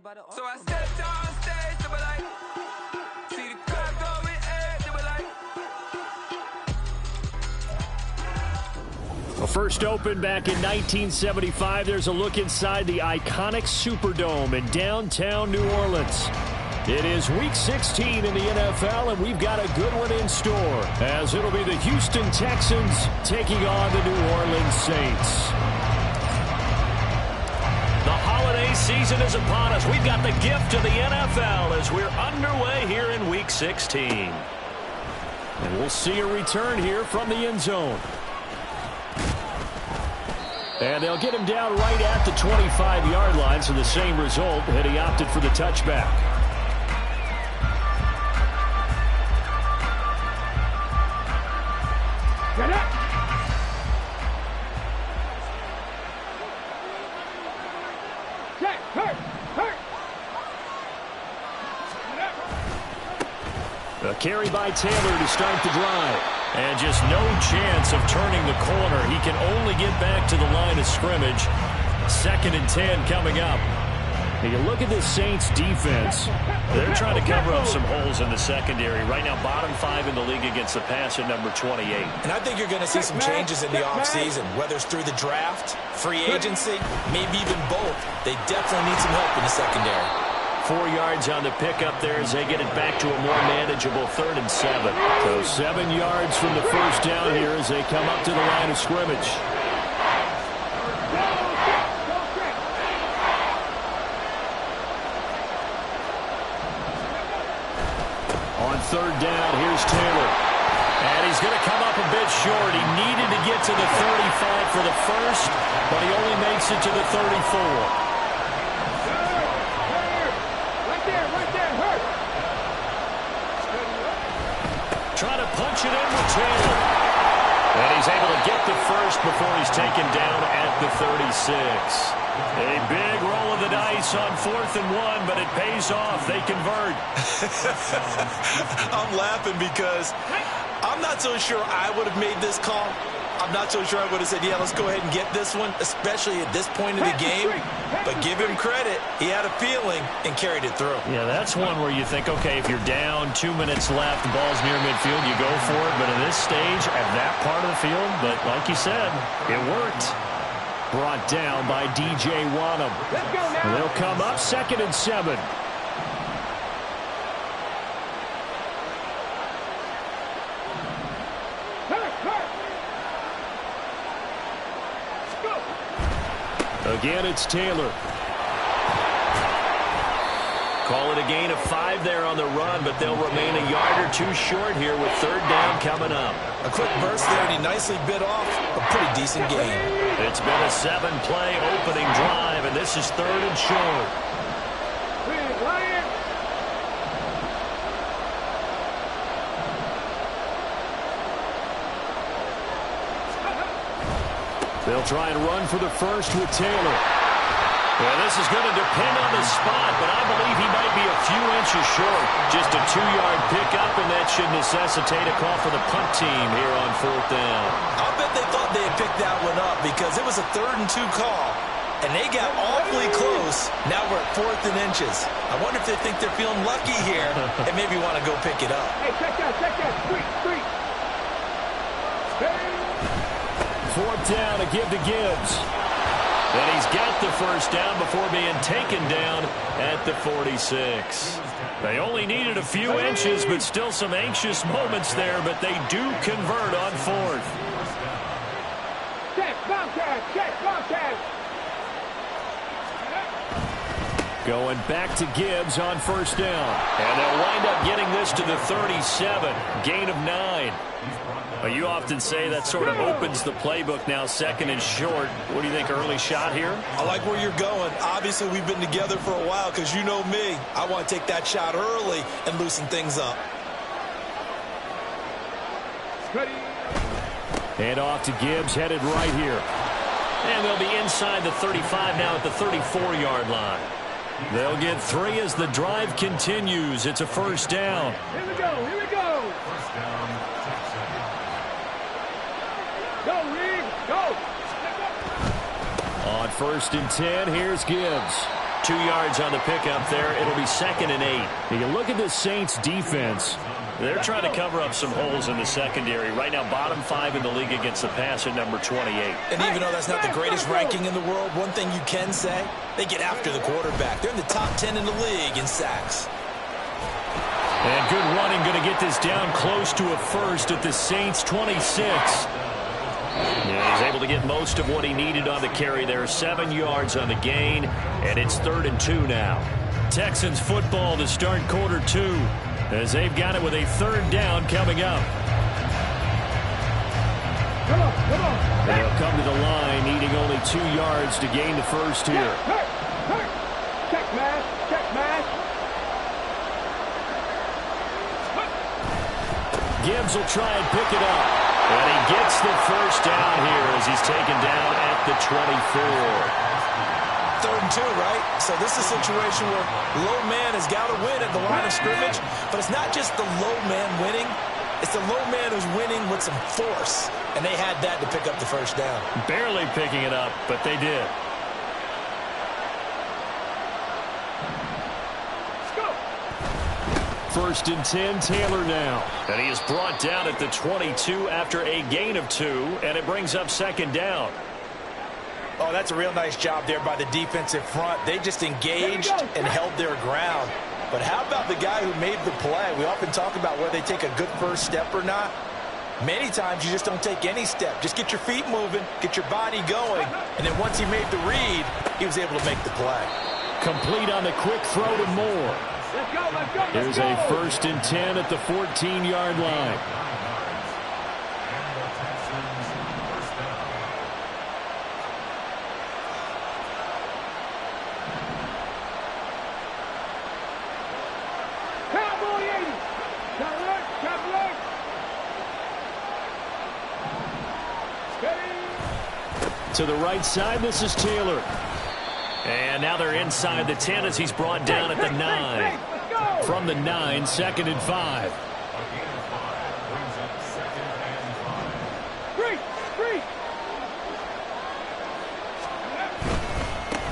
So I stepped on stage, they were like, see the crowd going air, they were like. Well, first opened back in 1975, there's a look inside the iconic Superdome in downtown New Orleans. It is Week 16 in the NFL, and we've got a good one in store, as it'll be the Houston Texans taking on the New Orleans Saints. The holiday season is upon us. We've got the gift of the NFL as we're underway here in Week 16. And we'll see a return here from the end zone. And they'll get him down right at the 25-yard line, so the same result, and he opted for the touchback. Get it! Check! Hurt! Hurt! A carry by Taylor to start the drive. And just no chance of turning the corner. He can only get back to the line of scrimmage. 2nd and 10 coming up. You look at this Saints defense. They're trying to cover up some holes in the secondary. Right now, bottom 5 in the league against the pass at number 28. And I think you're going to see some changes in the offseason, whether it's through the draft, free agency, maybe even both. They definitely need some help in the secondary. 4 yards on the pickup there as they get it back to a more manageable 3rd and 7. So 7 yards from the first down here as they come up to the line of scrimmage. On 3rd down, here's Taylor. And he's going to come up a bit short. He needed to get to the 35 for the first, but he only makes it to the 34. Trying to punch it in with Taylor. And he's able to get the first before he's taken down at the 36. A big roll of the dice on 4th and 1, but it pays off. They convert. I'm laughing because I'm not so sure I would have made this call. I'm not so sure I would have said, yeah, let's go ahead and get this one, especially at this point in the game. But give him credit. He had a feeling and carried it through. Yeah, that's one where you think, okay, if you're down, 2 minutes left, the ball's near midfield, you go for it. But in this stage, at that part of the field, but like you said, it worked. Brought down by DJ Wanham. They'll come up 2nd and 7. Again, it's Taylor. Call it a gain of 5 there on the run, but they'll remain a yard or 2 short here with 3rd down coming up. A quick burst there, and he nicely bit off a pretty decent game. It's been a 7-play opening drive, and this is 3rd and short. They'll try and run for the first with Taylor. Well, this is going to depend on the spot, but I believe he might be a few inches short. Just a 2-yard pickup, and that should necessitate a call for the punt team here on 4th down. I'll bet they thought they had picked that one up because it was a 3rd and 2 call, and they got awfully close. Now we're at 4th and inches. I wonder if they think they're feeling lucky here and maybe want to go pick it up. Hey, check that, street. 4th down to give to Gibbs. And he's got the first down before being taken down at the 46. They only needed a few inches, but still some anxious moments there, but they do convert on 4th. Check, Bobcat. Going back to Gibbs on 1st down. And they'll wind up getting this to the 37. Gain of 9. You often say that sort of opens the playbook now, 2nd and short. What do you think, early shot here? I like where you're going. Obviously, we've been together for a while because you know me. I want to take that shot early and loosen things up. And off to Gibbs, headed right here. And they'll be inside the 35 now at the 34-yard line. They'll get 3 as the drive continues. It's a 1st down. Here we go. Go, Reed, go. On 1st and 10, here's Gibbs. 2 yards on the pickup there. It'll be 2nd and 8. You look at the Saints defense. They're trying to cover up some holes in the secondary. Right now, bottom 5 in the league against the pass at number 28. And even though that's not the greatest ranking in the world, one thing you can say, they get after the quarterback. They're in the top 10 in the league in sacks. And good running, going to get this down close to a first at the Saints' 26. Yeah, he's able to get most of what he needed on the carry there. 7 yards on the gain, and it's 3rd and 2 now. Texans football to start quarter 2. As they've got it with a 3rd down coming up. Come on, come on. They'll come to the line, needing only 2 yards to gain the first here. Hurt, hurt. Check mash, check mash. Gibbs will try and pick it up. And he gets the first down here as he's taken down at the 24. 3rd and 2, right? So this is a situation where low man has got to win at the line of scrimmage, but it's not just the low man winning. It's the low man who's winning with some force, and they had that to pick up the first down. Barely picking it up, but they did. Let's go. 1st and 10, Taylor now. And he is brought down at the 22 after a gain of 2, and it brings up 2nd down. Oh, that's a real nice job there by the defensive front. They just engaged and held their ground. But how about the guy who made the play? We often talk about whether they take a good first step or not. Many times you just don't take any step. Just get your feet moving, get your body going, and then once he made the read, he was able to make the play. Complete on the quick throw to Moore. Let's go, let's go, let's Here's go. a 1st and 10 at the 14-yard line. To the right side, this is Taylor. And now they're inside the 10 as he's brought down at the 9. From the 9, 2nd and 5.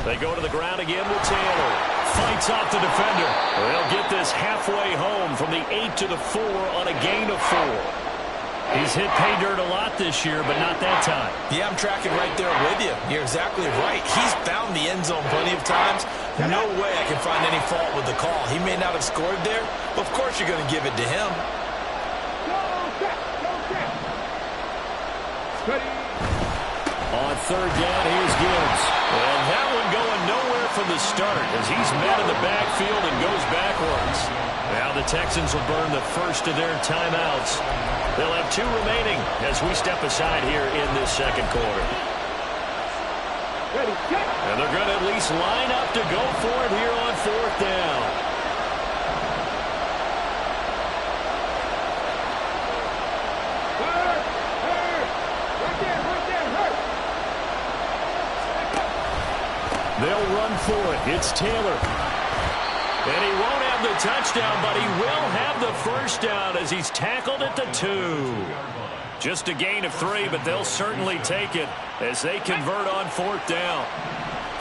They go to the ground again with Taylor. Fights off the defender. They'll get this halfway home from the 8 to the 4 on a gain of 4. He's hit pay dirt a lot this year, but not that time. Yeah, I'm tracking right there with you. You're exactly right. He's found the end zone plenty of times. No way I can find any fault with the call. He may not have scored there, but of course you're going to give it to him. On 3rd down, here's Gibbs. And that one going nowhere from the start as he's met in the backfield and goes backwards. Now the Texans will burn the first of their timeouts. They'll have 2 remaining as we step aside here in this 2nd quarter. And they're going to at least line up to go for it here on 4th down. They'll run for it. It's Taylor. And he won't have the touchdown, but he will have the first down as he's tackled at the 2. Just a gain of 3, but they'll certainly take it as they convert on 4th down.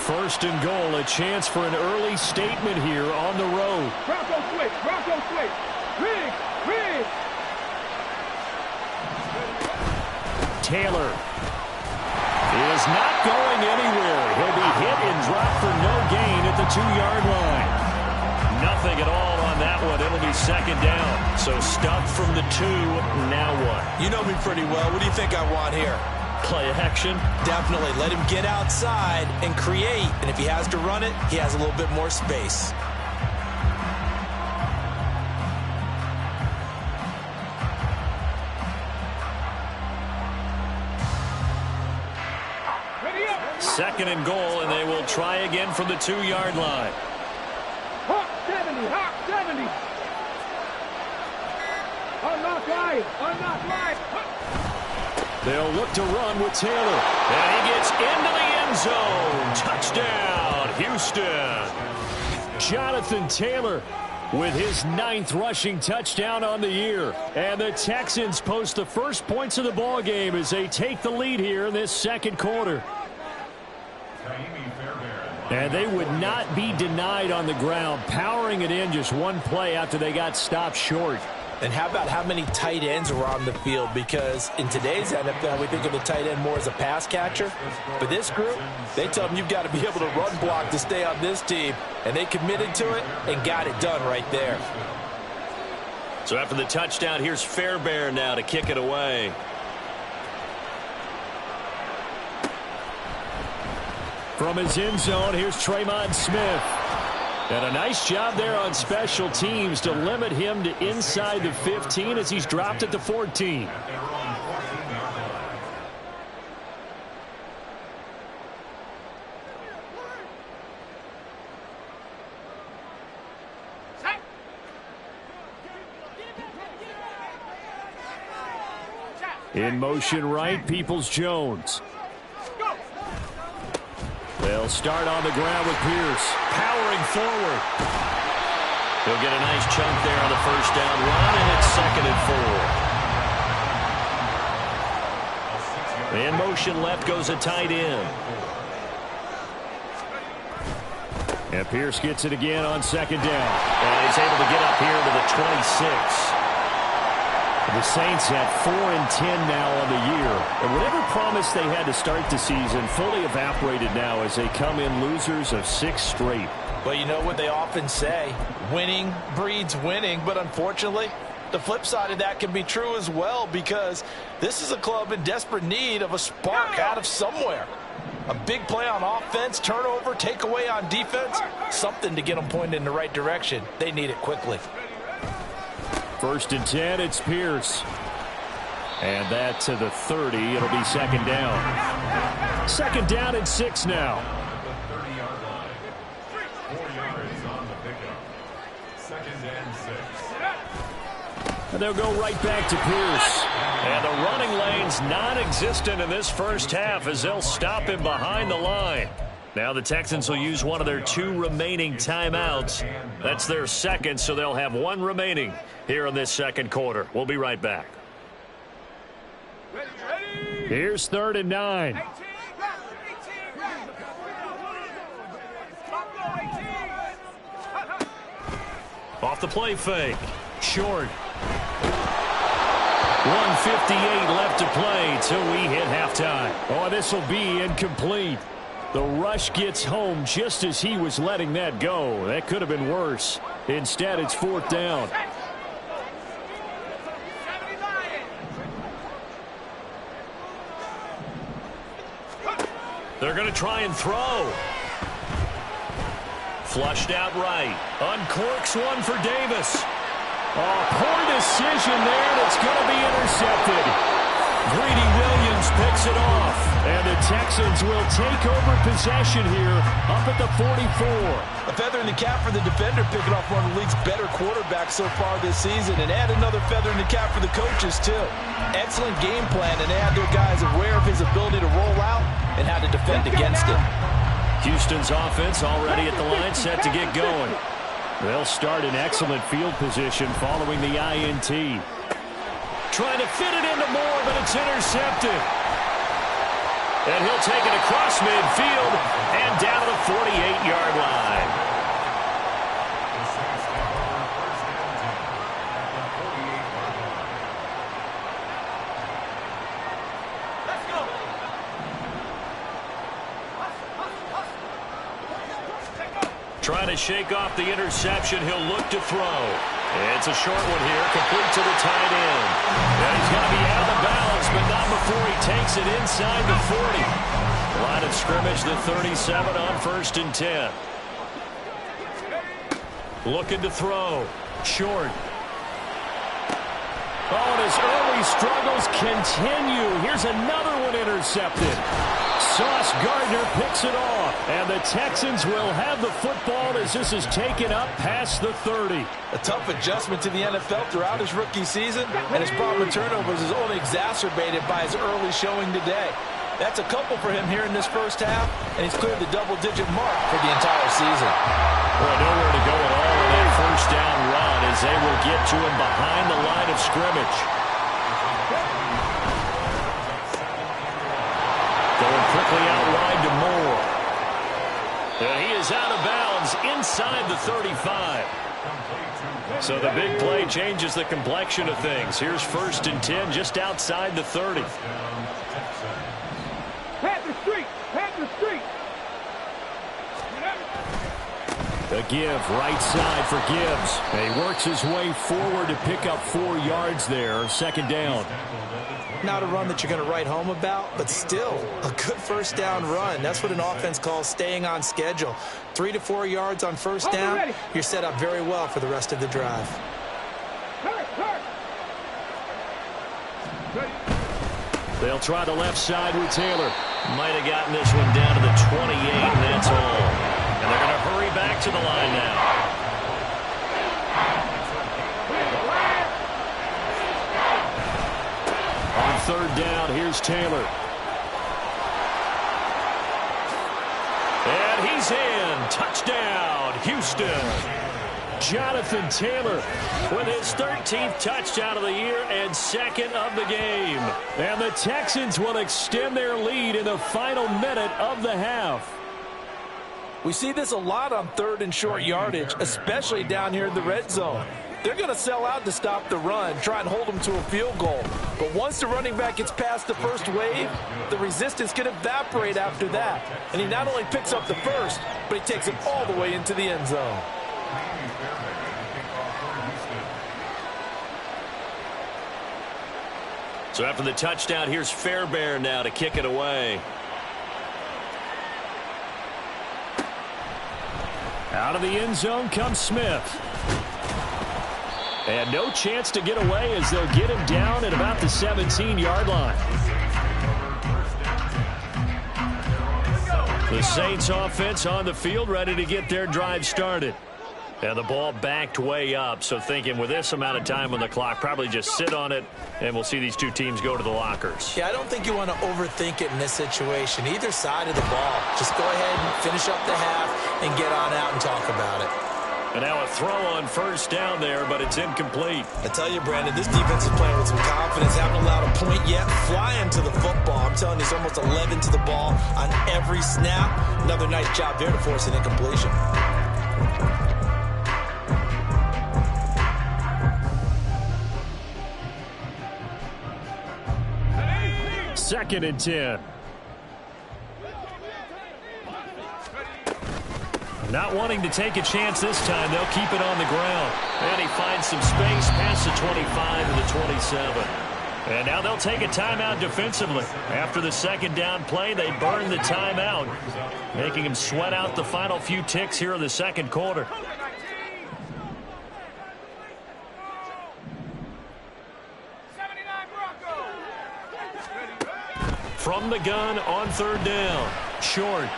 1st and goal, a chance for an early statement here on the road. Bronco switch, Bronco switch. Rig, rig. Taylor is not going anywhere. He'll be hit and dropped for no gain at the 2-yard line. Nothing at all on that one. It'll be 2nd down. So stuffed from the 2. Now what? You know me pretty well. What do you think I want here? Play action? Definitely. Let him get outside and create. And if he has to run it, he has a little bit more space. Ready up. 2nd and goal, and they will try again from the 2-yard line. Hawk 70, Hawk 70. Unlock line, unlock line. They'll look to run with Taylor. And he gets into the end zone. Touchdown, Houston. Jonathan Taylor with his 9th rushing touchdown on the year. And the Texans post the first points of the ball game as they take the lead here in this 2nd quarter. And they would not be denied on the ground, powering it in just one play after they got stopped short. And how about how many tight ends are on the field? Because in today's NFL, we think of the tight end more as a pass catcher. But this group, they tell them you've got to be able to run block to stay on this team. And they committed to it and got it done right there. So after the touchdown, here's Fairbairn now to kick it away. From his end zone, here's Tremont Smith. And a nice job there on special teams to limit him to inside the 15 as he's dropped at the 14. In motion right, Peoples-Jones. They'll start on the ground with Pierce. Powering forward. He'll get a nice chunk there on the first down run, and it's 2nd and 4. In motion left goes a tight end. And Pierce gets it again on 2nd down. And he's able to get up here to the 26. The Saints have 4-10 now on the year. And whatever promise they had to start the season fully evaporated now as they come in losers of 6 straight. Well, you know what they often say, winning breeds winning. But unfortunately, the flip side of that can be true as well, because this is a club in desperate need of a spark out of somewhere. A big play on offense, turnover, takeaway on defense, something to get them pointed in the right direction. They need it quickly. 1st and 10, it's Pierce. And that to the 30. It'll be 2nd down. 2nd down and 6 now. 30-yard line. 4 yards on the pickup. 2nd and 6. And they'll go right back to Pierce. And the running lane's non-existent in this first half as they'll stop him behind the line. Now the Texans will use one of their 2 remaining timeouts. That's their 2nd, so they'll have 1 remaining here in this 2nd quarter. We'll be right back. Here's 3rd and 9. Off the play fake. Short. 1:58 left to play till we hit halftime. Oh, this will be incomplete. The rush gets home just as he was letting that go. That could have been worse. Instead, it's 4th down. They're going to try and throw. Flushed out right. Uncorks one for Davis. Oh, poor decision there, and it's going to be intercepted. Greedy Williams picks it off, and the Texans will take over possession here up at the 44. A feather in the cap for the defender, picking off one of the league's better quarterbacks so far this season, and add another feather in the cap for the coaches, too. Excellent game plan, and they had their guys aware of his ability to roll out and how to defend against it. Houston's offense already at the line, set to get going. They'll start in excellent field position following the INT. Trying to fit it into Moore, but it's intercepted. And he'll take it across midfield and down to the 48-yard line. Trying to shake off the interception. He'll look to throw. It's a short one here, complete to the tight end. And he's going to be out of the balance, but not before he takes it inside the 40. Line of scrimmage, the 37 on 1st and 10. Looking to throw. Short. Oh, and his early struggles continue. Here's another one intercepted. Sauce Gardner picks it off, and the Texans will have the football as this is taken up past the 30. A tough adjustment to the NFL throughout his rookie season, and his problem with turnovers is only exacerbated by his early showing today. That's a couple for him here in this first half, and he's cleared the double-digit mark for the entire season. Well, nowhere to go at all in that first down run as they will get to him behind the line of scrimmage. Going quickly out wide to Moore. And he is out of bounds inside the 35. So the big play changes the complexion of things. Here's 1st and 10 just outside the 30. Pat the street. Pat the street. A give, right side for Gibbs. And he works his way forward to pick up 4 yards there. 2nd down. Not a run that you're going to write home about, but still a good 1st down run. That's what an offense calls staying on schedule. 3 to 4 yards on 1st down. You're set up very well for the rest of the drive. They'll try the left side with Taylor. Might have gotten this one down to the 28, and that's all. And they're going to hurry back to the line now. On 3rd down, here's Taylor. And he's in. Touchdown, Houston. Jonathan Taylor with his 13th touchdown of the year and 2nd of the game. And the Texans will extend their lead in the final minute of the half. We see this a lot on 3rd and short yardage, especially down here in the red zone. They're going to sell out to stop the run, try and hold them to a field goal. But once the running back gets past the first wave, the resistance can evaporate after that. And he not only picks up the first, but he takes it all the way into the end zone. So after the touchdown, here's Fairbairn now to kick it away. Out of the end zone comes Smith. And no chance to get away as they'll get him down at about the 17-yard line. The Saints offense on the field ready to get their drive started. And the ball backed way up, so thinking with this amount of time on the clock, probably just sit on it, and we'll see these two teams go to the lockers. Yeah, I don't think you want to overthink it in this situation. Either side of the ball, just go ahead and finish up the half and get on out and talk about it. And now a throw on 1st down there, but it's incomplete. I tell you, Brandon, this defense is playing with some confidence. Haven't allowed a point yet. Flying to the football. I'm telling you, it's almost 11 to the ball on every snap. Another nice job there to force an incompletion. 2nd and 10. Not wanting to take a chance this time, they'll keep it on the ground. And he finds some space past the 25 to the 27. And now they'll take a timeout defensively. After the 2nd down play, they burn the timeout, making him sweat out the final few ticks here in the 2nd quarter. From the gun on 3rd down. Short.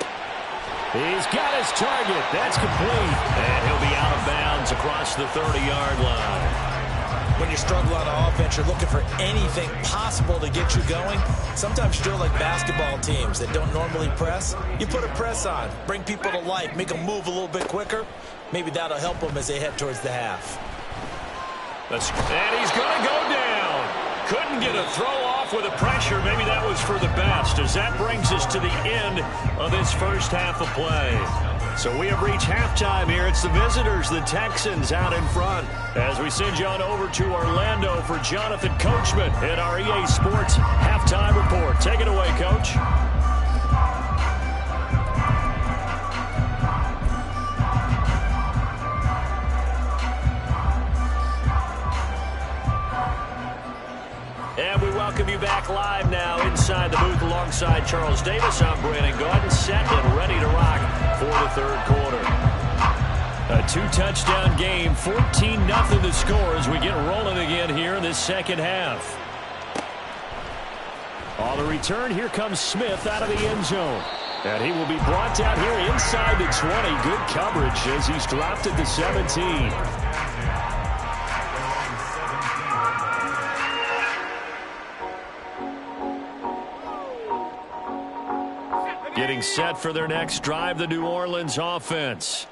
He's got his target. That's complete. And he'll be out of bounds across the 30-yard line. When you struggle on offense, you're looking for anything possible to get you going. Sometimes you're like basketball teams that don't normally press. You put a press on, bring people to life, make them move a little bit quicker. Maybe that'll help them as they head towards the half. And he's going to go down. Couldn't get a throw off with the pressure. Maybe that was for the best, as that brings us to the end of this 1st half of play. So we have reached halftime here. It's the visitors, the Texans, out in front. As we send you on over to Orlando for Jonathan Coachman at our EA Sports Halftime Report. Take it away, Coach. And we welcome you back live now inside the booth alongside Charles Davis. I'm Brandon Gaudin, set and ready to rock for the 3rd quarter. A 2-touchdown game, 14-0 the score as we get rolling again here in this 2nd half. On the return, here comes Smith out of the end zone. And he will be brought down here inside the 20. Good coverage as he's dropped at the 17. Getting set for their next drive, the New Orleans offense.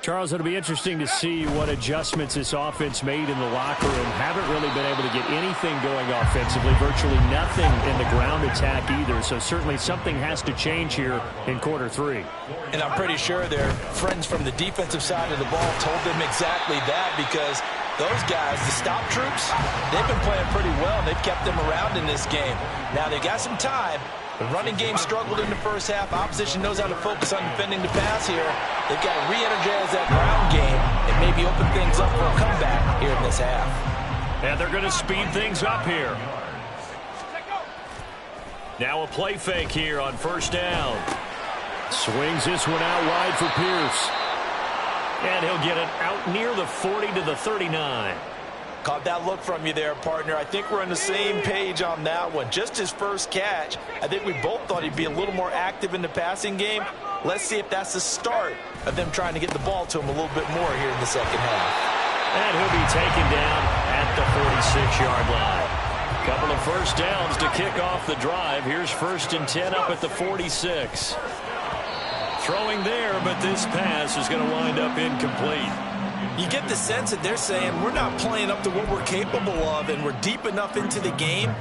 Charles, it'll be interesting to see what adjustments this offense made in the locker room. Haven't really been able to get anything going offensively, virtually nothing in the ground attack either. So certainly something has to change here in quarter three. And I'm pretty sure their friends from the defensive side of the ball told them exactly that, because those guys, the stop troops, they've been playing pretty well. They've kept them around in this game. Now they got some time. The running game struggled in the first half. Opposition knows how to focus on defending the pass here. They've got to re-energize that ground game and maybe open things up for a comeback here in this half. And they're going to speed things up here. Now a play fake here on first down. Swings this one out wide for Pierce. And he'll get it out near the 40 to the 39. Caught that look from you there, partner. I think we're on the same page on that one. Just his first catch. I think we both thought he'd be a little more active in the passing game. Let's see if that's the start of them trying to get the ball to him a little bit more here in the second half. And he'll be taken down at the 46-yard line. Couple of first downs to kick off the drive. Here's 1st and 10 up at the 46. Throwing there, but this pass is going to wind up incomplete. You get the sense that they're saying we're not playing up to what we're capable of, and we're deep enough into the game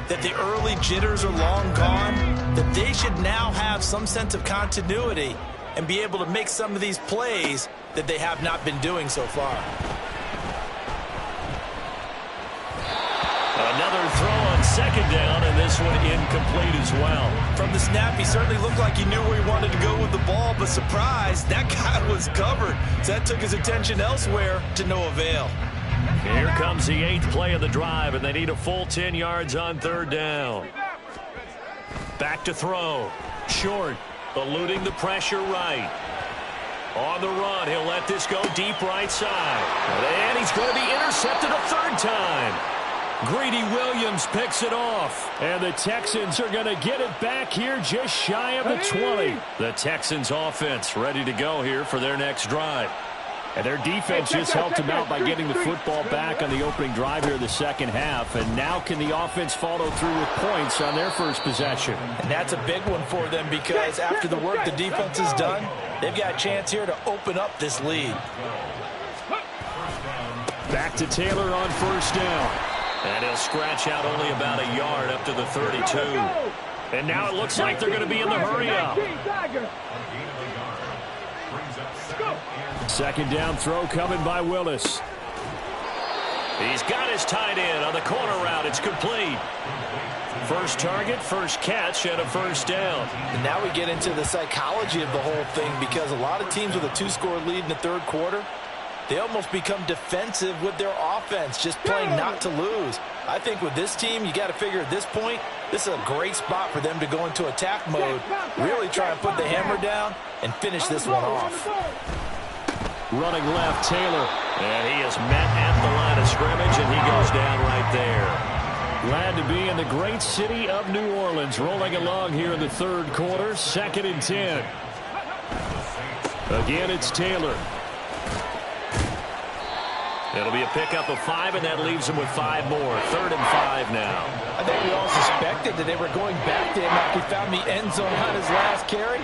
that the early jitters are long gone, that they should now have some sense of continuity and be able to make some of these plays that they have not been doing so far. Another throw on second down, and this one incomplete as well. From the snap, he certainly looked like he knew where he wanted to go with the ball, but surprise, that guy was covered. So that took his attention elsewhere to no avail. Here comes the 8th play of the drive, and they need a full 10 yards on third down. Back to throw. Short, eluding the pressure right. On the run, he'll let this go deep right side. And he's going to be intercepted a third time. Greedy Williams picks it off. And the Texans are going to get it back here just shy of the 20. The Texans offense ready to go here for their next drive. And their defense just helped them out by getting the football back on the opening drive here in the second half. And now can the offense follow through with points on their first possession? And that's a big one for them, because after the work the defense has done, they've got a chance here to open up this lead. Back to Taylor on first down. And he'll scratch out only about a yard up to the 32. And now it looks like they're going to be in the hurry-up. Second down throw coming by Willis. He's got his tight end on the corner route. It's complete. First target, first catch, and a first down. And now we get into the psychology of the whole thing, because a lot of teams with a 2-score lead in the third quarter, they almost become defensive with their offense, just playing not to lose. I think with this team, you got to figure at this point, this is a great spot for them to go into attack mode, really try and put the hammer down and finish this one off. Running left, Taylor. And he is met at the line of scrimmage, and he goes down right there. Glad to be in the great city of New Orleans, rolling along here in the third quarter, 2nd and 10. Again, it's Taylor. It'll be a pickup of 5, and that leaves him with 5 more. 3rd and 5 now. I think we all suspected that they were going back to him after he found the end zone on his last carry,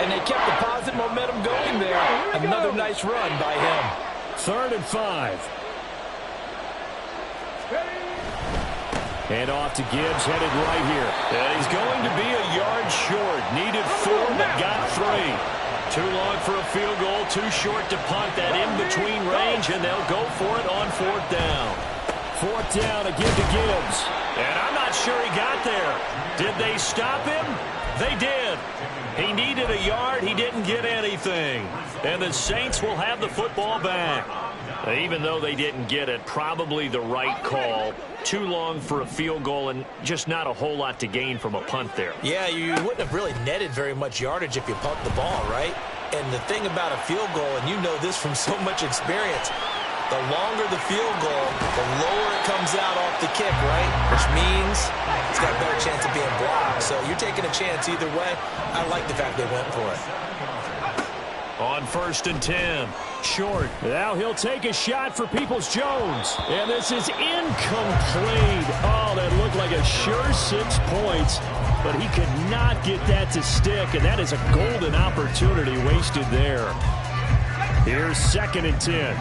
and they kept the positive momentum going there. Another nice run by him. 3rd and 5. And off to Gibbs, headed right here. And he's going to be a yard short. Needed 4, but got 3. Too long for a field goal, too short to punt. That in-between range, and they'll go for it on 4th down. 4th down, again to Gibbs. And I'm not sure he got there. Did they stop him? They did. He needed a yard. He didn't get anything. And the Saints will have the football back. Even though they didn't get it, probably the right call. Too long for a field goal and just not a whole lot to gain from a punt there. Yeah, you wouldn't have really netted very much yardage if you pumped the ball, right? And the thing about a field goal, and you know this from so much experience, the longer the field goal, the lower it comes out off the kick, right? Which means it's got a better chance of being blocked. So you're taking a chance either way. I like the fact they went for it. On 1st and 10. Short. Now he'll take a shot for Peoples-Jones. And this is incomplete. Oh, that looked like a sure 6 points. But he could not get that to stick. And that is a golden opportunity wasted there. Here's 2nd and 10.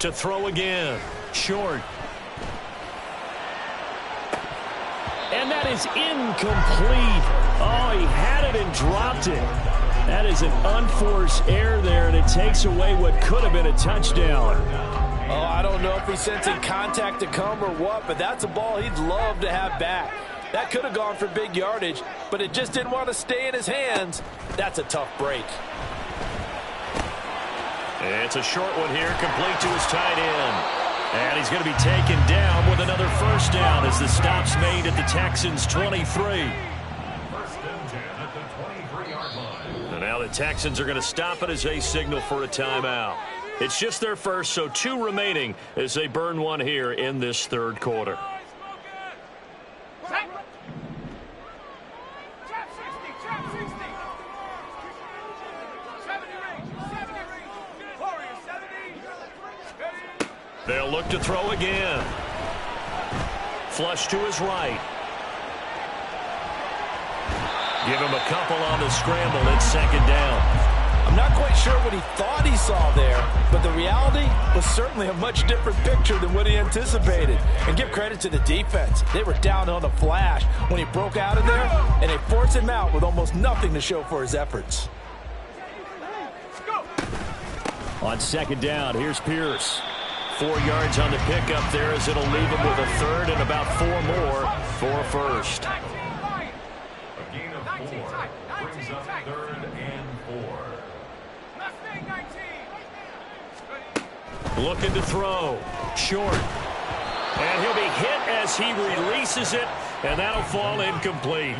To throw again. Short. And that is incomplete. Oh, he had it and dropped it. That is an unforced error there, and it takes away what could have been a touchdown. Oh, I don't know if he's sensing contact to come or what, but that's a ball he'd love to have back. That could have gone for big yardage, but it just didn't want to stay in his hands. That's a tough break. It's a short one here, complete to his tight end. And he's going to be taken down with another first down as the stop's made at the Texans' 23. First and 10 at the 23-yard line. And now the Texans are going to stop it as they signal for a timeout. It's just their first, so 2 remaining as they burn one here in this 3rd quarter. They'll look to throw again. Flush to his right. Give him a couple on the scramble. It's 2nd down. I'm not quite sure what he thought he saw there, but the reality was certainly a much different picture than what he anticipated. And give credit to the defense. They were down on the flash when he broke out of there, and they forced him out with almost nothing to show for his efforts. On 2nd down, here's Pierce. 4 yards on the pickup there as it'll leave him with a 3rd and about 4 more for a first. A gain of 4 brings up 3rd and 4. Looking to throw. Short. And he'll be hit as he releases it, and that'll fall incomplete.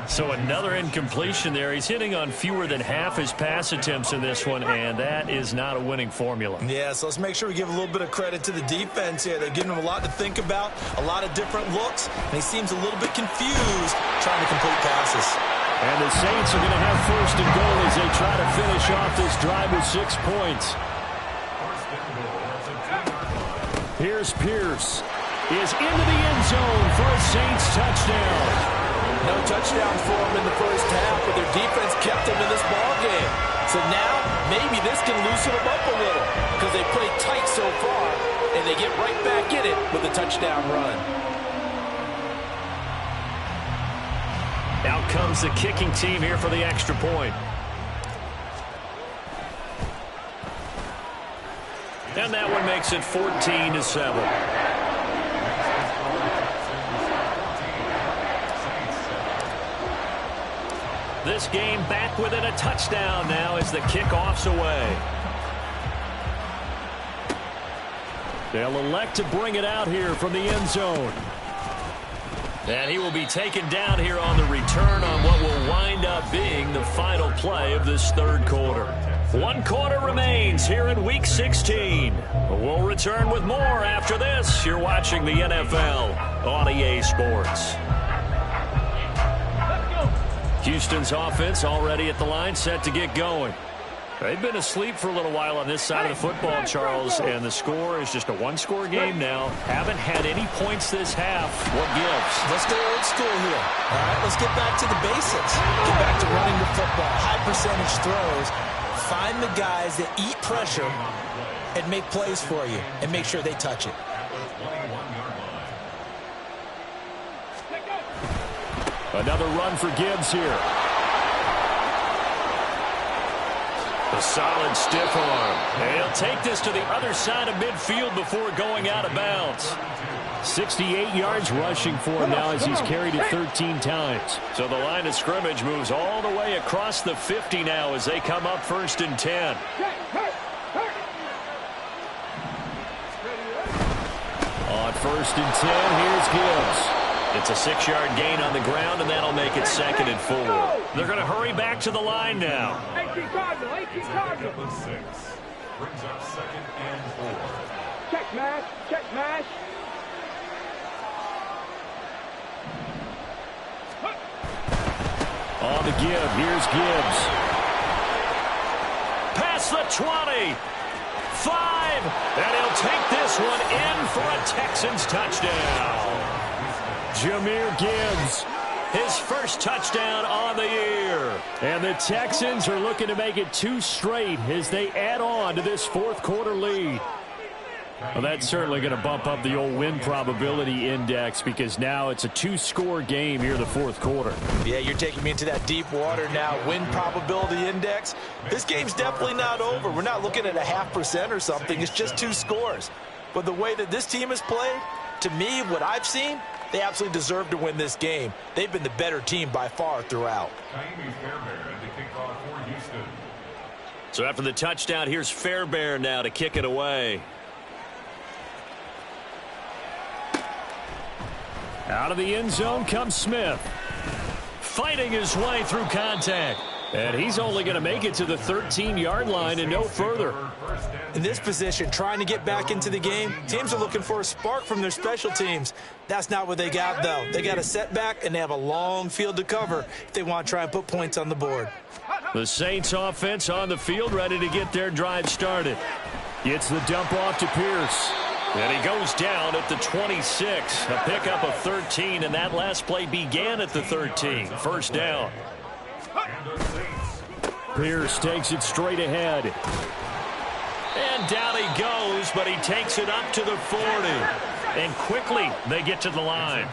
So another incompletion there. He's hitting on fewer than half his pass attempts in this one, and that is not a winning formula. Yeah, so let's make sure we give a little bit of credit to the defense here. They're giving him a lot to think about, a lot of different looks, and he seems a little bit confused trying to complete passes. And the Saints are going to have 1st and goal as they try to finish off this drive with 6 points. Here's Pierce. He is into the end zone for a Saints touchdown. No touchdowns for him in the first half, but their defense kept them in this ball game. So now maybe this can loosen them up a little because they played tight so far, and they get right back in it with a touchdown run. Out comes the kicking team here for the extra point. And that one makes it 14-7. This game back within a touchdown now as the kickoff's away. They'll elect to bring it out here from the end zone. And he will be taken down here on the return on what will wind up being the final play of this 3rd quarter. 1 quarter remains here in Week 16. We'll return with more after this. You're watching the NFL on EA Sports. Houston's offense already at the line, set to get going. They've been asleep for a little while on this side of the football, Charles, and the score is just a 1-score game now. Haven't had any points this half. What gives? Let's go old school here. All right, let's get back to the basics. Get back to running the football, high percentage throws. Find the guys that eat pressure and make plays for you and make sure they touch it. Another run for Gibbs here. A solid stiff arm. And he'll take this to the other side of midfield before going out of bounds. 68 yards rushing for him now as he's carried it 13 times. So the line of scrimmage moves all the way across the 50 now as they come up 1st and 10. On 1st and 10, here's Gibbs. It's a 6-yard gain on the ground, and that'll make it 2nd and 4. They're going to hurry back to the line now. 18 Cardinal. The 6 brings up 2nd and 4. Check mash. Check mash. On the give, here's Gibbs. Past the 20. 5, and he'll take this one in for a Texans touchdown. Jahmyr Gibbs, his first touchdown on the year. And the Texans are looking to make it 2 straight as they add on to this fourth quarter lead. Well, that's certainly going to bump up the old win probability index because now it's a 2-score game here in the fourth quarter. Yeah, you're taking me into that deep water now. Win probability index. This game's definitely not over. We're not looking at a 0.5% or something. It's just 2 scores. But the way that this team has played, to me, what I've seen, they absolutely deserve to win this game. They've been the better team by far throughout. So after the touchdown, here's Fairbairn now to kick it away. Out of the end zone comes Smith. Fighting his way through contact. And he's only going to make it to the 13-yard line and no further. In this position, trying to get back into the game, teams are looking for a spark from their special teams. That's not what they got, though. They got a setback, and they have a long field to cover if they want to try and put points on the board. The Saints offense on the field, ready to get their drive started. Gets the dump off to Pierce. And he goes down at the 26. A pickup of 13, and that last play began at the 13. First down. Pierce takes it straight ahead. And down he goes, but he takes it up to the 40. And quickly, they get to the line.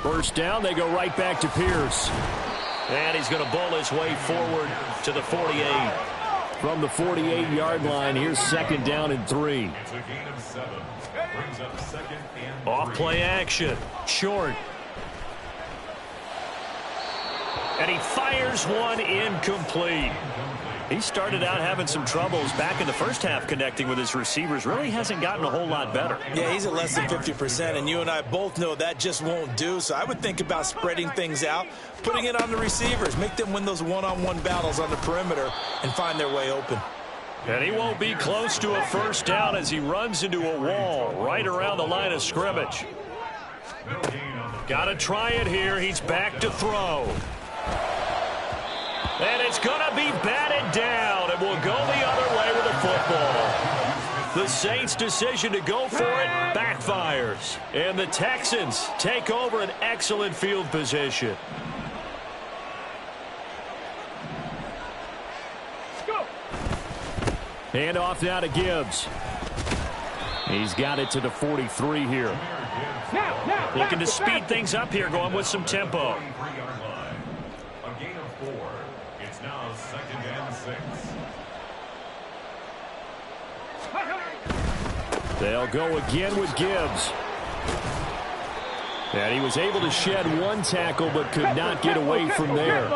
First down, they go right back to Pierce. And he's going to bowl his way forward to the 48. From the 48-yard line, here's second down and 3. Off play action. Short. And he fires one incomplete. He started out having some troubles back in the first half connecting with his receivers. Really hasn't gotten a whole lot better. Yeah, he's at less than 50%, and you and I both know that just won't do. So I would think about spreading things out, putting it on the receivers, make them win those one-on-one battles on the perimeter and find their way open. And he won't be close to a first down as he runs into a wall right around the line of scrimmage. Got to try it here. He's back to throw. And it's going to be batted down, and we'll go the other way with the football. The Saints' decision to go for it backfires. And the Texans take over an excellent field position. Hand off now to Gibbs. He's got it to the 43 here. Looking to speed things up here, going with some tempo. They'll go again with Gibbs. And he was able to shed one tackle but could not get away from there.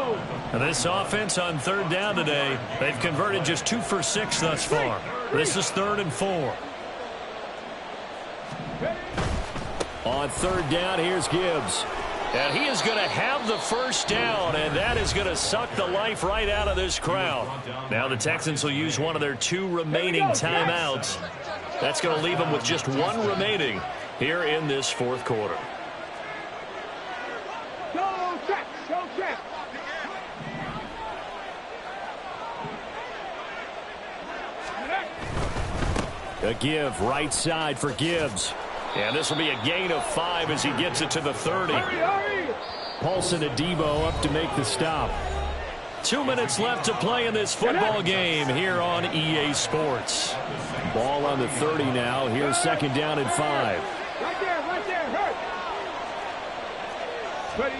And this offense on third down today, they've converted just 2 for 6 thus far. This is 3rd and 4. On third down, here's Gibbs. And he is going to have the first down, and that is going to suck the life right out of this crowd. Now the Texans will use one of their 2 remaining timeouts. That's going to leave them with just 1 remaining here in this fourth quarter. Go check, go check. A give right side for Gibbs. And this will be a gain of 5 as he gets it to the 30. Paulson Adebo up to make the stop. 2 minutes left to play in this football game here on EA Sports. Ball on the 30 now. Here's second down and 5. Right there, hurt. Ready.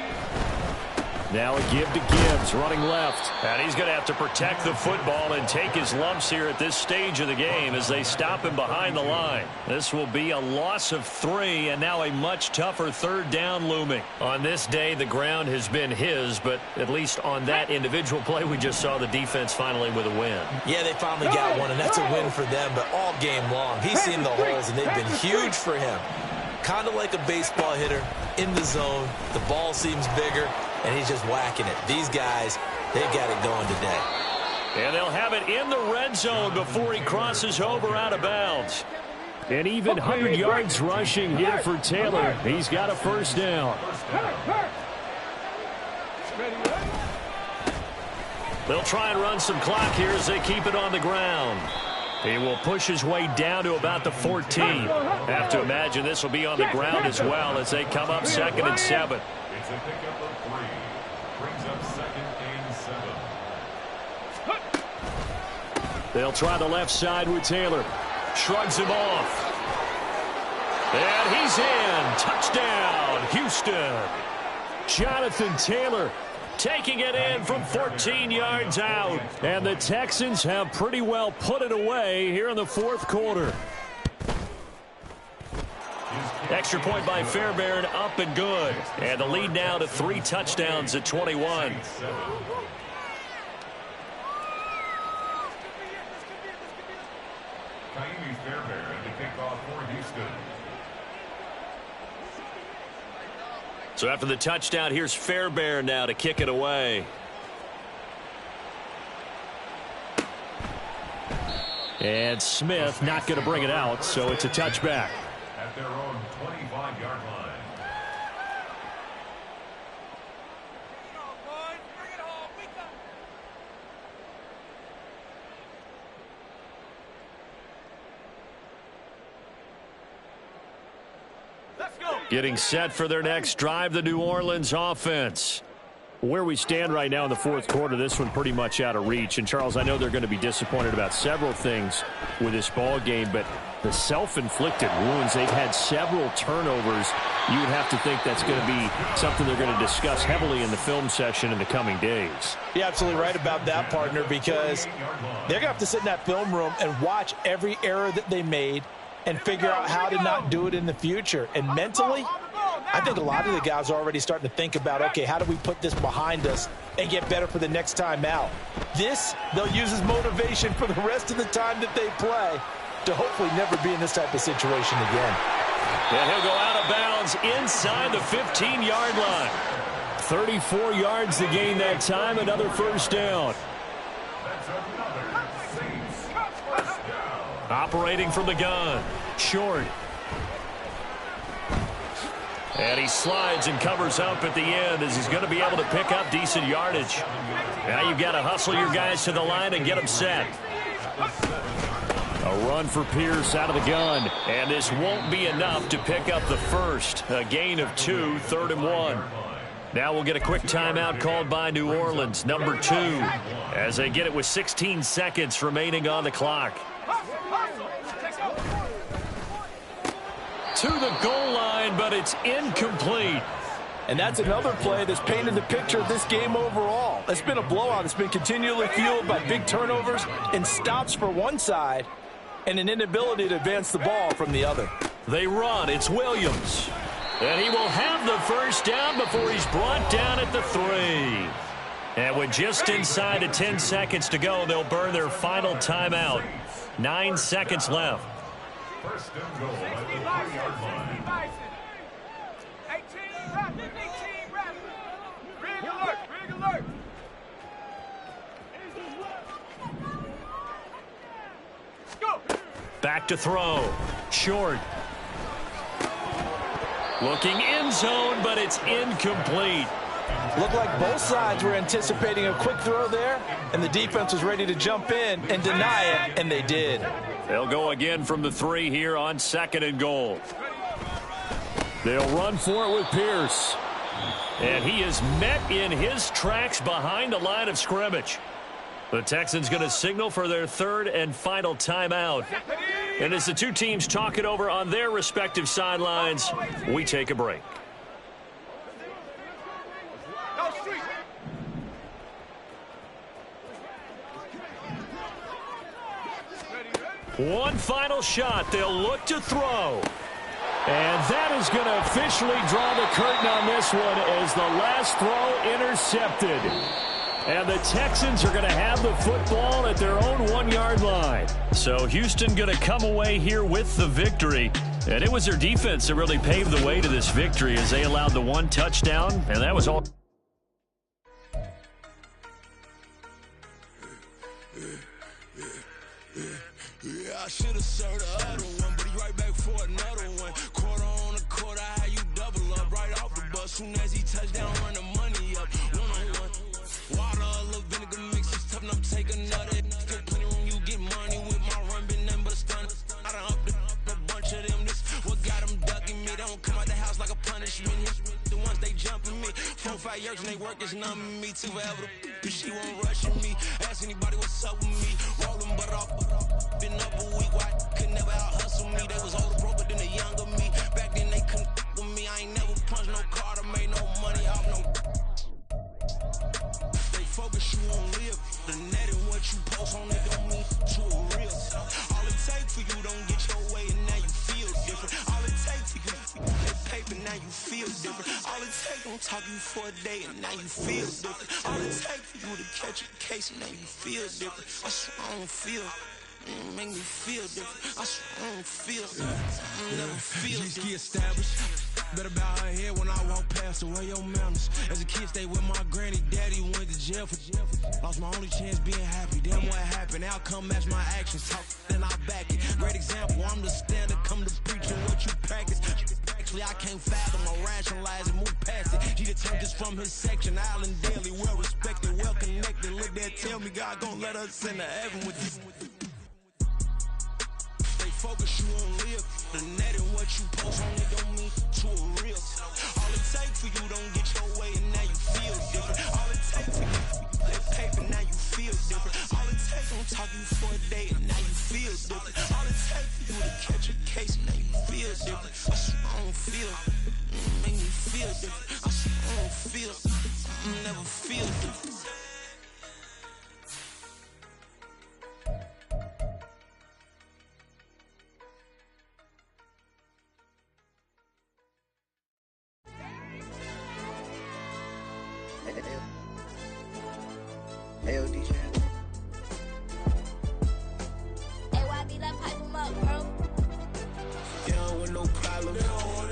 Now a give to Gibbs, running left. And he's going to have to protect the football and take his lumps here at this stage of the game as they stop him behind the line. This will be a loss of 3, and now a much tougher third down looming. On this day, the ground has been his, but at least on that individual play, we just saw the defense finally with a win. Yeah, they finally got one, and that's a win for them, but all game long, he's seen the holes, and they've been huge for him. Kind of like a baseball hitter in the zone. The ball seems bigger, and he's just whacking it. These guys, they've got it going today. And they'll have it in the red zone before he crosses over out of bounds. And even 100 yards rushing here for Taylor. He's got a first down. They'll try and run some clock here as they keep it on the ground. He will push his way down to about the 14. Have to imagine this will be on the ground as well as they come up 2nd and 7. It's a pickup of 3. Brings up 2nd and 7. They'll try the left side with Taylor. Shrugs him off. And he's in. Touchdown, Houston. Jonathan Taylor taking it in from 14 yards out. And the Texans have pretty well put it away here in the 4th quarter. Extra point by Fairbairn, up and good. And the lead now to 3 touchdowns at 21. Fairbairn to kick off for Houston. So after the touchdown, here's Fairbairn now to kick it away. And Smith not going to bring it out, so it's a touchback. At their own 25-yard line. Getting set for their next drive, the New Orleans offense. Where we stand right now in the 4th quarter, this one pretty much out of reach. And, Charles, I know they're going to be disappointed about several things with this ball game, but the self-inflicted wounds, they've had several turnovers. You would have to think that's going to be something they're going to discuss heavily in the film session in the coming days. You're absolutely right about that, partner, because they're going to have to sit in that film room and watch every error that they made and figure out how to not do it in the future. And mentally, I think a lot of the guys are already starting to think about, okay, how do we put this behind us and get better for the next time out? This, they'll use as motivation for the rest of the time that they play to hopefully never be in this type of situation again. And he'll go out of bounds inside the 15-yard line. 34 yards to gain that time, another first down. Operating from the gun. Short. And he slides and covers up at the end as he's going to be able to pick up decent yardage. Now you've got to hustle your guys to the line and get them set. A run for Pierce out of the gun. And this won't be enough to pick up the first. A gain of 2, 3rd and 1. Now we'll get a quick timeout called by New Orleans, number 2, as they get it with 16 seconds remaining on the clock. To the goal line, but it's incomplete. And that's another play that's painted the picture of this game overall. It's been a blowout. It's been continually fueled by big turnovers and stops for one side and an inability to advance the ball from the other. They run. It's Williams. And he will have the first down before he's brought down at the 3. And with just inside of 10 seconds to go, they'll burn their final timeout. 9 seconds left. First and goal at the 3-yard line. 18, 18, rig alert, rig alert. Go. Back to throw. Short. Looking end zone, but it's incomplete. Looked like both sides were anticipating a quick throw there, and the defense was ready to jump in and deny it, and they did. They'll go again from the 3 here on 2nd and goal. They'll run for it with Pierce. And he is met in his tracks behind the line of scrimmage. The Texans going to signal for their 3rd and final timeout. And as the two teams talk it over on their respective sidelines, we take a break. One final shot. They'll look to throw. And that is going to officially draw the curtain on this one as the last throw intercepted. And the Texans are going to have the football at their own 1-yard line. So Houston going to come away here with the victory. And it was their defense that really paved the way to this victory as they allowed the 1 touchdown. And that was all. Yeah, I should have served the other one, but he right back for another one. Quarter on the quarter, how you double up right off the bus. Soon as he touched down, run the money up. 1-on-1. Water, a little vinegar mix. come take another. Get plenty room, you get money with my run, been nothing but a stun. I done up a bunch of them. This what got them ducking me. They don't come out the house like a punishment. The ones they jumping me. 4 or 5 years and they work is numbing me too forever. She won't rushing me. Ask anybody what's up with me. Rolling butter off. Been up a week. Why could never out hustle me? They was older broker than the younger me. Back then they couldn't with me. I ain't never punched no card or made no money off no. They focus you on live. The net and what you post on it don't mean to a real. All it takes for you don't get your way and now you feel different. All it takes for you that paper now you feel different. All it takes don't talk you for a day and now you feel different. All it takes for you to catch a case and now you feel different. I swear I don't feel. Make me feel different. I swear I don't feel. Never feel different. Get established. Better bow her head when I walk past her. Where your manners? As a kid, stayed with my granny. Daddy went to jail for lost my only chance being happy. Damn, what happened? Outcome match my actions. Talk, then I back it. Great example. I'm the standard. Come to preaching what you practice. Actually, I can't fathom or rationalize and move past it. He turned this from his section. Island daily, well respected, well connected. Look there, tell me God gon' let us into heaven with this. Focus you on live. The net and what you post on it don't mean to a real. All it takes for you don't get your way and now you feel different. All it takes for you that paper now you feel different. All it takes don't talk you for a day and now you feel different. All it takes for you to catch a case and now you feel different. I swear I don't feel. Make me feel different. I swear I don't feel. Never feel different. Hey, DJ. AYB, let pipe him up, bro. They don't want no problems.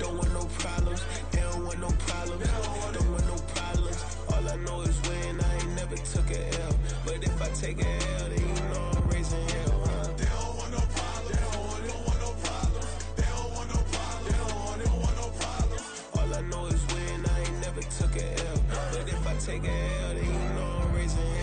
Don't want no problems. They don't want no problems. Don't want no problems. All I know is when I ain't never took a L. But if I take a L, then you know I'm raising hell, huh? They don't want no problems. They don't want no problems. They don't want no problems. They don't want no problems. All I know is when I ain't never took a L. But if I take a L, then you know I'm raising hell.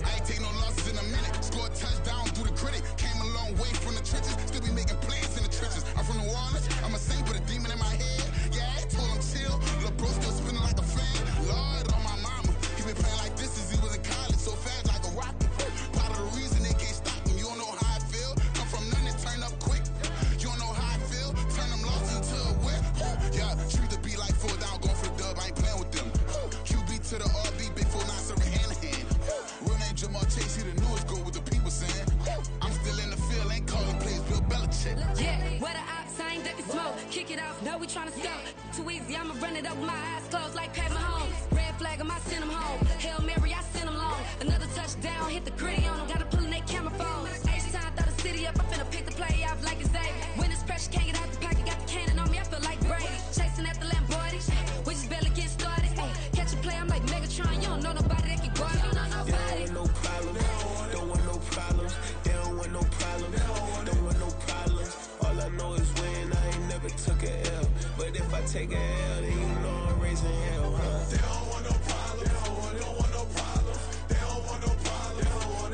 I ain't take no losses in a minute. Scored a touchdown through the critic. Came a long way from the trenches. Still be making plays in the trenches. I'm from New Orleans. I'm a saint with a demon in my head. Yeah, I told him chill. Lil' bro still spinning like a fan. Lord on my mama. He been playing like this since he was in college. So fast like a rocket. Part of the reason they can't stop him. You don't know how I feel. Come from nothing, turn up quick. You don't know how I feel. Turn them losses into a whip. Yeah, treat the beat like 4 down. Going for the dub. I ain't playing with them. QB to the RB. Big 4-9 serving hand to hand. Real name Jamal Chase, he the newest goal with the people saying. I'm still in the field, ain't calling plays, Bill Belichick. Yeah, where the ops, I ain't ducking smoke. Kick it off, no, we tryna score. Too easy, I'ma run it up with my eyes closed like Pat Mahomes. Red flag, I send him home. Hail Mary, I send him long. Another touchdown, hit the gritty on him. Gotta pull in that camera phone. H-time, throw the city up, I'm finna pick the play off like it's Xavier. When it's pressure, can't get out the pocket, got the cannon on me, I feel like Brady. Chasing at the Lamborghini, we just barely get started. Ay, catch a play, I'm like Megatron, you don't know nobody that can guard. You don't know nobody. No problems. Don't want no problems. They don't want no problems. Don't want no problems. All I know is when I ain't never took a L. But if I take a L, then you know I'm raising hell, huh? They don't want no problems. They don't want no problems. They don't want no problems. They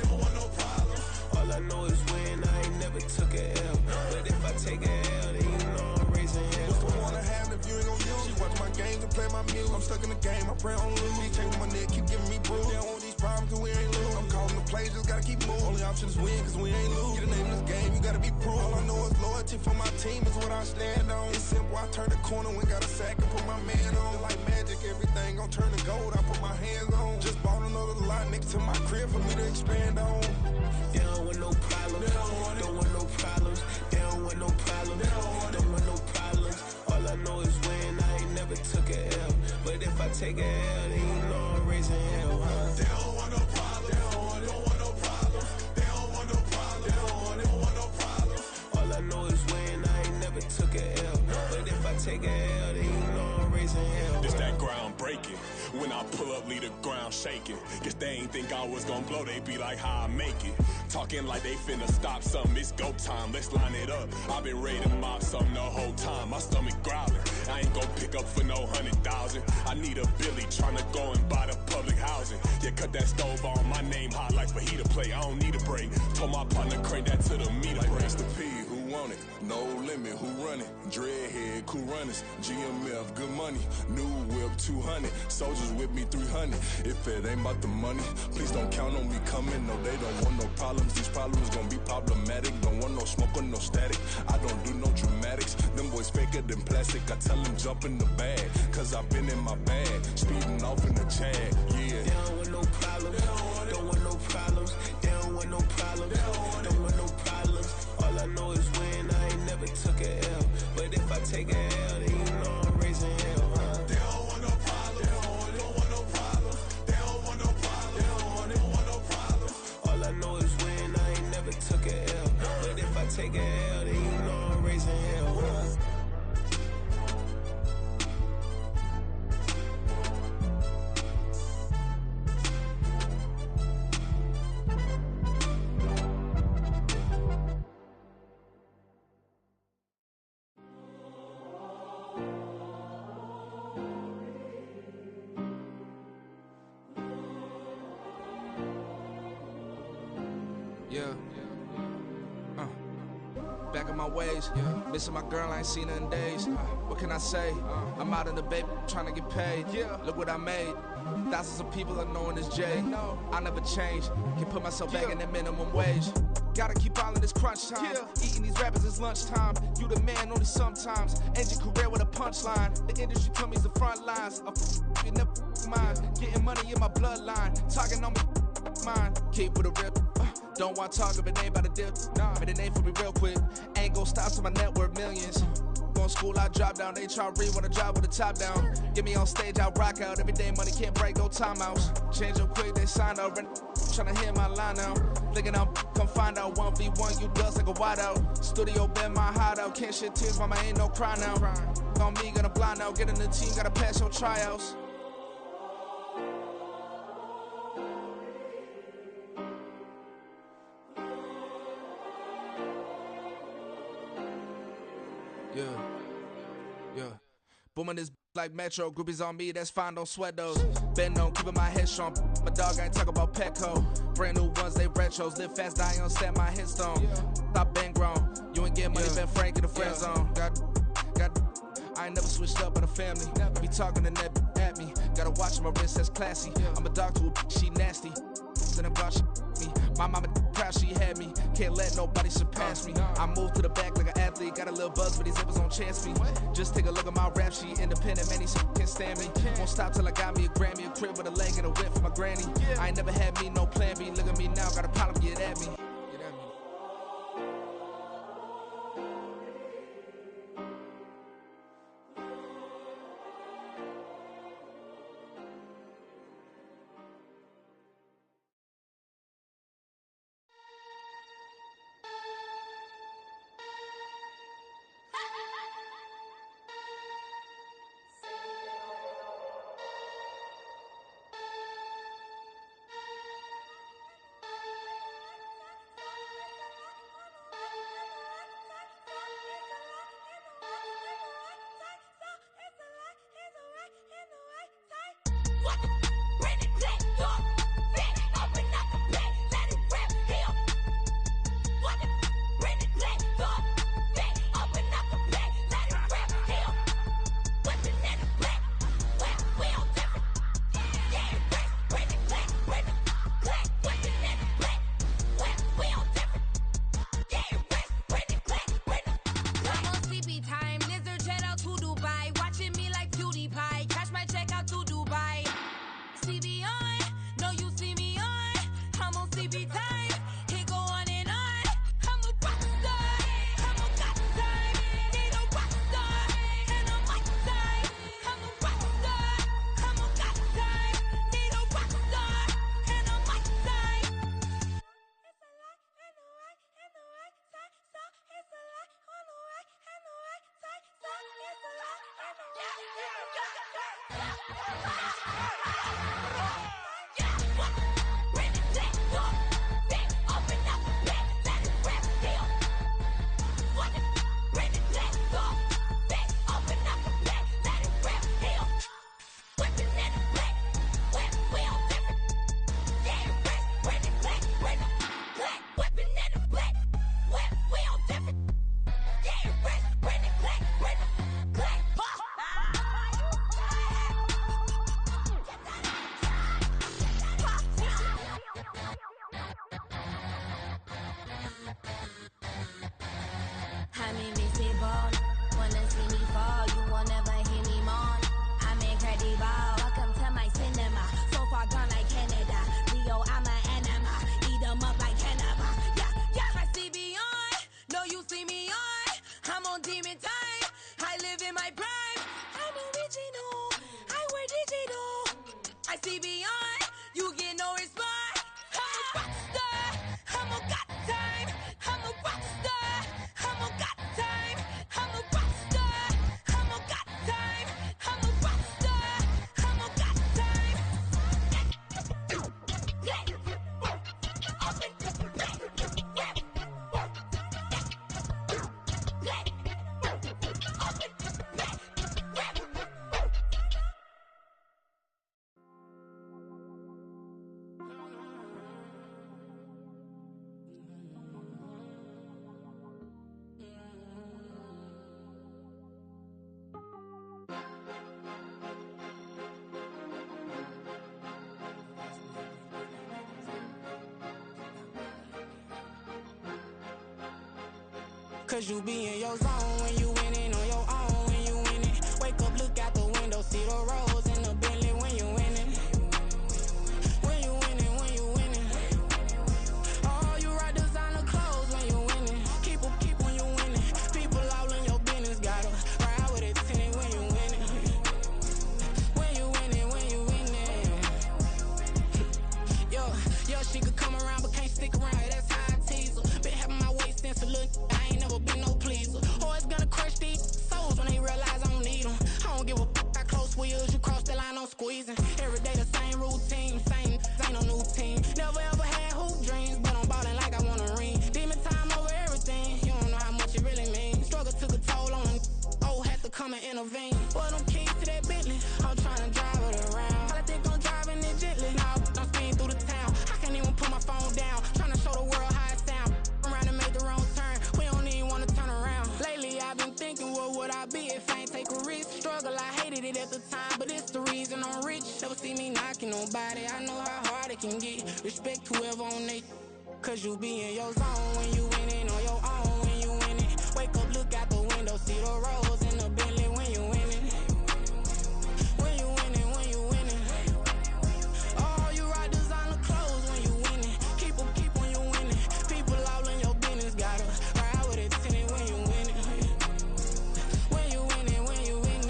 don't want no problems. All I know is when I ain't never took a L. But if I take a L, then you know I'm raising hell. What's the point of having if you ain't gon' use? She watch my games and play my music. I'm stuck in the game, I pray on lose. He changing my neck, keep giving me bruise. They don't want these problems cause we ain't lose. I'm calling the plays, just gotta keep moving. Only option is win cause we ain't lose. Get a name in this game, you gotta be proof. All I know is loyalty for my team is what I stand on. It's simple, I turn the corner when got a sack and put my man on. Like magic, everything gon' turn to gold, I put my hands on. Just bought another lot next to my crib for me to expand on. They don't want no problems. Don't want no problems. They don't want no problems. Don't want no problems. All I know is when I ain't never took a L. But if I take a L, then you know I'm raising hell, huh? They don't want no problems. They don't want no problems. They don't want no problems. They don't want no problems. All I know is when I ain't never took a L. But if I take a L, then you know I'm raising hell. raising hell. This that ground breaking. When I pull up, leave the ground shaking. Guess they ain't think I was gonna blow, they be like, how I make it. Talking like they finna stop something, it's go time, let's line it up. I've been ready to mob something the whole time, my stomach growling. I ain't gon' pick up for no 100,000. I need a Billy tryna go and buy the public housing. Yeah, cut that stove on, my name hot like fajita plate. I don't need a break. Told my partner crank that to the meter. Like Mr. P, who want it? No limit, who run it? Dreadhead, cool runners. GMF, good money. New whip, 200. Soldiers with me, 300. If it ain't about the money, please don't count on me coming. No, they don't want no problems. These problems gon' be problematic. Don't want no smoke or no static. I don't do no dramatics. Them boys faker than plastic. I tell them jump in the bag, cause I've been in my bag. Speeding off in the Jag, yeah. They don't want no problems. Don't want no problems. They don't want no problems. Don't want no problems. All I know is win. I ain't never took a L. But if I take a L, then you know I'm raising hell, huh? They don't want no problems. They don't want no problems. They don't want no problems. They don't want no problems. All I know is win. I ain't never took a L. But if I take a L, then you know I'm raising hell, huh? Yeah. Back in my ways, missing my girl, I ain't seen her in days. What can I say? I'm out in the baby, trying to get paid. Look what I made. Thousands of people are knowing this J. I never change. Can put myself back in that minimum wage. Gotta keep all in this crunch time. Eating these rappers is lunchtime. You the man only sometimes. End your career with a punchline. The industry told me's the front lines. You never mind. Getting money in my bloodline. Talking on me, mine. Keep with a rip. Don't want to talk if it ain't about a dip. But it ain't for me real quick. Ain't gon' stop till my net worth millions. Going school, I drop down. They try to read when I drop with the top down. Get me on stage, I rock out. Every day money can't break, no timeouts. Change them quick, they signed out. Tryna hear my line now. Thinking I'm come find out 1v1, you dust like a wideout. Studio been my hideout. Can't shed tears, mama ain't no cry now. On me, gonna blind out. Get in the team, gotta pass your tryouts. Yeah. Booming this like Metro, groupies on me, that's fine, don't sweat those. Been on, keeping my head strong. My dog ain't talk about Petco. Brand new ones, they retros. Live fast, die on set, my headstone. Stop been grown. You ain't getting money, been Frank in the friend zone. Got. I ain't never switched up on the family. Be talking to that at me. Gotta watch my wrist, that's classy. I'm a dog to a she nasty. Then I'm glad she me. My mama proud she had me. Can't let nobody surpass me. I moved to the back like an athlete. Got a little buzz, but these zippers don't chance me. Just take a look at my rap sheet. Independent, man, these can't stand me. Won't stop till I got me a Grammy, a crib with a leg and a whip for my granny. I ain't never had me no plan B. Look at me now, got a problem, get at me. on demon time. I live in my prime. I'm original. I wear digital. I see beyond. You get no response. I'm a rock star. I'm a got time. I'm a rock star. I'm a got time. I'm a rock star. I'm a got time. I'm a rock star. I'm a got time. Cause you be in your zone when you winning on your own when you winning. Wake up, look out the window, see the rose in the Bentley when you winning. When you winning, when you winning. Oh, you rock designer clothes when you winning. Keep when you winning. People all in your business, gotta ride with it tinted when you winning. When you winning, when you winning. Yo, she could come around but can't stick around, that's how I tease her. Been having my waist since a little, I ain't never been no pleaser. Always gonna crush these souls when they realize I don't need them. I don't give a how close we is, you cross the line, I'm squeezing. Every day the same routine, same, ain't no new team. Never ever had hoop dreams, but I'm ballin' like I want a ring. Demon time over everything, you don't know how much it really means. Struggle took a toll on them, oh, had to come and intervene. Boy, them keys to that Bentley, I'm tryna drive it around. I think I'm driving it gently, now I'm speeding through the town. I can't even put my phone down, tryna show the world how it sound. Around and make the wrong turn, we don't even wanna turn around. Lately I've been thinking, what would I be if I ain't take a risk? Struggle, I hated it at the time, but it's the reason I'm rich. Never see me knocking nobody, I know how hard it can get. Respect whoever on they, cause you be in your zone when you winning on your own when you winning. Wake up, look out the window, see the rose in the Bentley when you winning. When you winning, when you winning. Oh, you rock designer clothes when you winning. Keep when you winning. People all in your business, gotta ride with it tinted when you winning. When you winning, when you winning.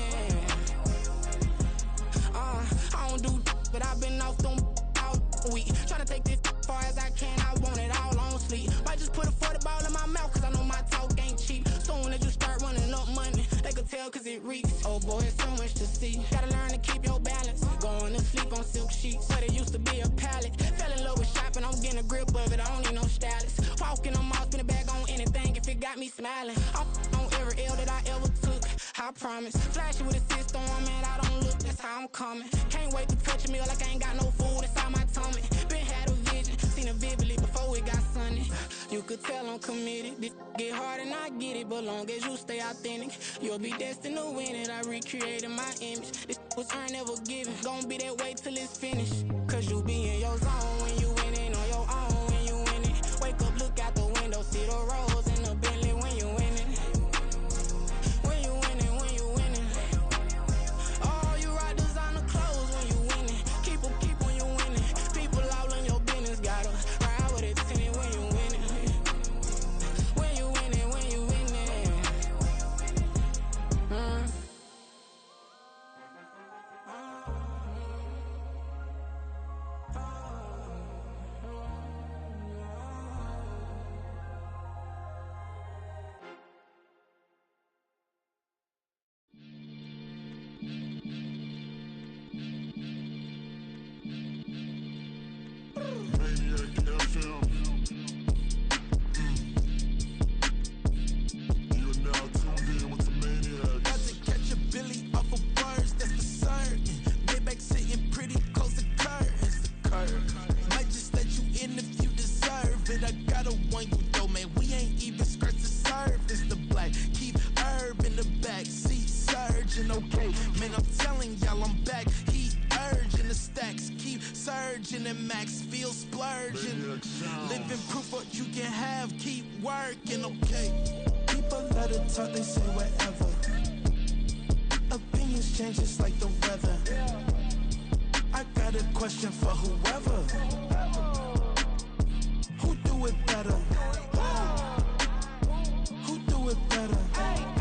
I don't do but I've been off them all week. Tryna take this far as I can, I want it all on sleep. Might just put a 40 ball in my mouth, cause I know my talk ain't cheap. Soon as you start running up money, they could tell cause it reeks. Oh boy, it's so much to see. Gotta learn to keep your balance. Going to sleep on silk sheets, but it used to be a pallet. Fell in love with shopping, I'm getting a grip of it, I don't need no stylist. Walking on mouth, spin a bag on anything if it got me smiling. I'm on every L that I ever took, I promise. Flashy with a cyst on, man, I don't look, that's how I'm coming. Can't wait to touch a meal like I ain't got no food inside my tummy. Been had a vision, seen it vividly before it got sunny. You could tell I'm committed, this get hard and I get it, but long as you stay authentic, you'll be destined to win it. I recreated my image, this was earned, never given. Gonna be that way till it's finished, cause you be in your zone when you winning on your own when you winning. Wake up, look out the window, see the rose in the Bentley when you winning. When you winning, when you winning. Oh, you rock designer clothes when you winning. Keep when you winning. People all in your business, gotta ride with it tinted when you winning. When you winning, when you winning. Maniac FM. You are now tuned in with the Maniacs. Got to catch a Billy off of words, that's for certain. Maybach sitting pretty close to curtains, the curve. Might just let you in if you deserve it. I gotta warn you though, man, we ain't even scratched the surface. The black, keep herb in the back seat, surging, okay. Man, I'm telling y'all I'm back. Heat urging the stacks, keep surging and max feel splurging. Living proof what you can have, keep working, okay. People let it talk, they say whatever. Opinions change just like the weather. I got a question for whoever. Who do it better? Who do it better?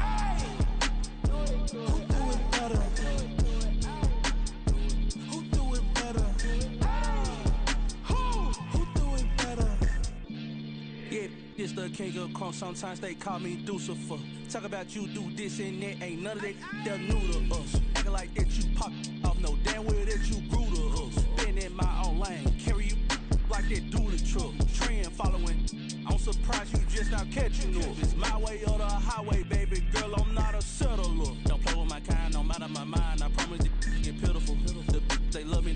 nigga crunk, sometimes they call me Lucifer. Talk about you do this and that, ain't none of that, they're new to us. Acting like that you pop off, no damn well that you grew to us. Been in my own lane, carry you like that do the truck. Trend following, I'm surprised you just not catching up. It's my way or the highway, baby girl, I'm not a settler. Don't play with my kind, no matter my mind, I promise it get pitiful. They love me,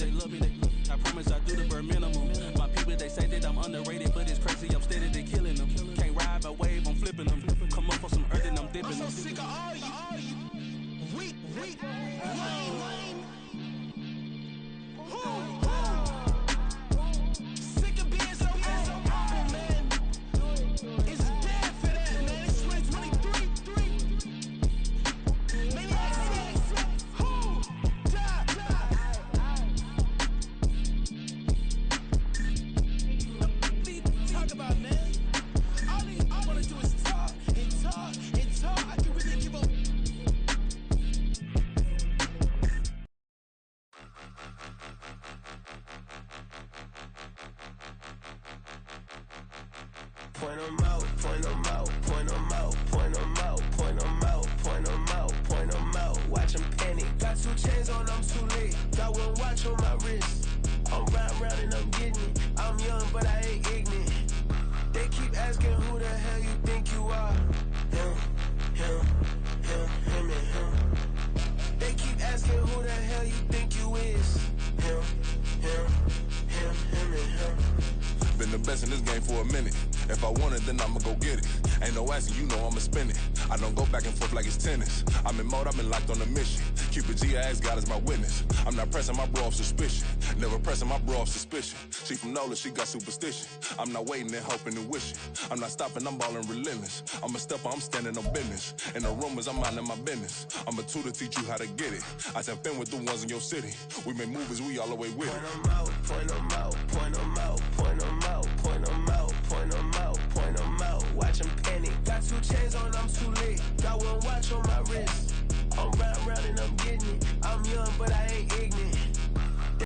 I promise I do the bare minimum. My people, they say that I'm underrated, but it's crazy, I'm steady, they killing them. Can't ride my wave, I'm flipping them. Come up for some earth and I'm dipping them. I'm so sick of all you. Weak, lame. Sick of being so humble, man. It's dead for that, man. It's 2023. Maniacs, who die? Talk about, man. All I wanna do is talk and talk and talk. I can really give up. Point 'em out, point 'em out, point 'em out, point 'em out, point 'em out, point 'em out, point 'em out. Watch 'em panic. Got 2 chains on, I'm too late. Got 1 watch on my wrist. I'm round and I'm getting it. I'm young, but I ain't ignorant. They keep asking who the hell you think you are. Him, and him. They keep asking who the hell you think you is. Him, and him. Been the best in this game for a minute. If I want it, then I'ma go get it. Ain't no asking, you know I'ma spend it. I don't go back and forth like it's tennis. I'm in mode, I've been locked on a mission. Cupid G, I ask God as my witness. I'm not pressing my bro off suspicion. Never pressing my bro off suspicion. She from Nola, she got superstition. I'm not waiting and hoping and wishing. I'm not stopping, I'm balling relentless. I'm a stepper, I'm standing on business. In the rumors, I'm minding my business. I'm a tutor, teach you how to get it. I said, been with the ones in your city. We make movies, we all the way with it. Point 'em out, point 'em out, point 'em out, point 'em out, point 'em out, point 'em out, point 'em out. Watch 'em panic. Got 2 chains on, I'm too late. Got 1 watch on my wrist.